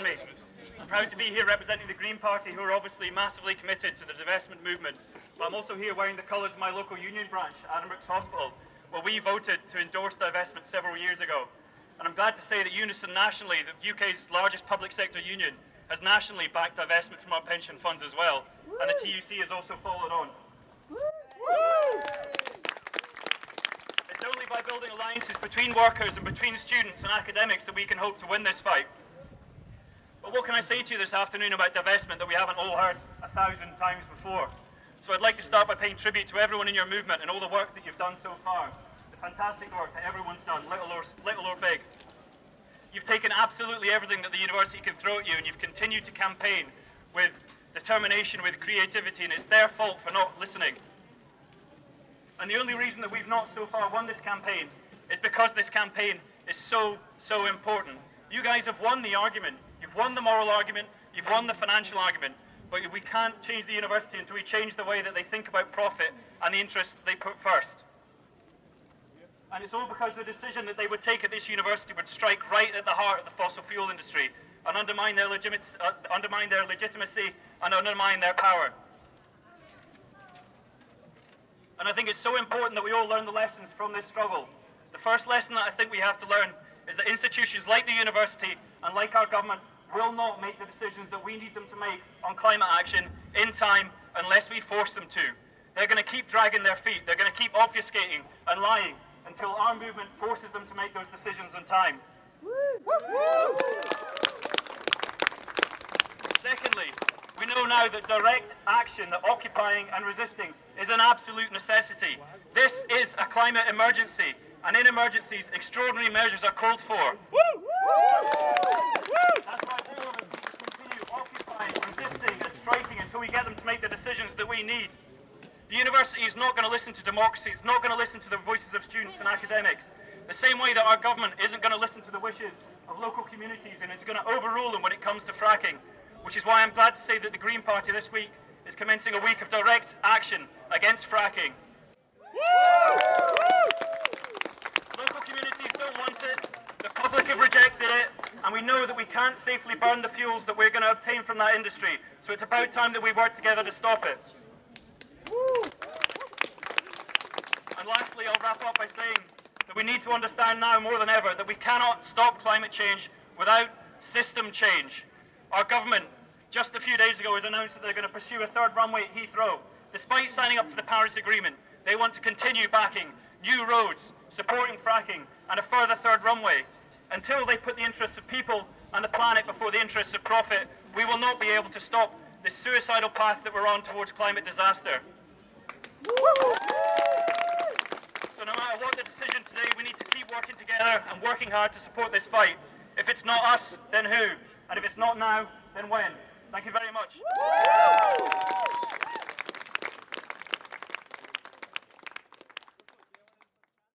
Antony. I'm proud to be here representing the Green Party, who are obviously massively committed to the divestment movement. But I'm also here wearing the colours of my local union branch, Addenbrooke's Hospital, where we voted to endorse divestment several years ago. And I'm glad to say that Unison nationally, the UK's largest public sector union, has nationally backed divestment from our pension funds as well. And the TUC has also followed on. It's only by building alliances between workers and between students and academics that we can hope to win this fight. But what can I say to you this afternoon about divestment that we haven't all heard 1,000 times before? So I'd like to start by paying tribute to everyone in your movement and all the work that you've done so far. The fantastic work that everyone's done, little or big. You've taken absolutely everything that the university can throw at you, and you've continued to campaign with determination, with creativity, and it's their fault for not listening. And the only reason that we've not so far won this campaign is because this campaign is so important. You guys have won the argument. You've won the moral argument. You've won the financial argument. But we can't change the university until we change the way that they think about profit and the interests that they put first. And it's all because the decision that they would take at this university would strike right at the heart of the fossil fuel industry and undermine their legitimacy and undermine their power. And I think it's so important that we all learn the lessons from this struggle. The first lesson that I think we have to learn is that institutions like the university and like our government will not make the decisions that we need them to make on climate action in time unless we force them to. They're going to keep dragging their feet. They're going to keep obfuscating and lying until our movement forces them to make those decisions in time. Secondly, we know now that direct action, that occupying and resisting, is an absolute necessity. This is a climate emergency, and in emergencies, extraordinary measures are called for. That's why all of us need to continue occupying, resisting and striking until we get them to make the decisions that we need. The university is not going to listen to democracy, it's not going to listen to the voices of students and academics. The same way that our government isn't going to listen to the wishes of local communities and is going to overrule them when it comes to fracking. Which is why I'm glad to say that the Green Party this week is commencing a week of direct action against fracking. Local communities don't want it, the public have rejected it, and we know that we can't safely burn the fuels that we're going to obtain from that industry, so it's about time that we work together to stop it. And lastly, I'll wrap up by saying that we need to understand now more than ever that we cannot stop climate change without system change. Our government, just a few days ago, has announced that they're going to pursue a third runway at Heathrow. Despite signing up to the Paris Agreement, they want to continue backing new roads, supporting fracking, and a further third runway. Until they put the interests of people and the planet before the interests of profit, we will not be able to stop this suicidal path that we're on towards climate disaster. So no matter what the decision today, we need to keep working together and working hard to support this fight. If it's not us, then who? And if it's not now, then when? Thank you very much.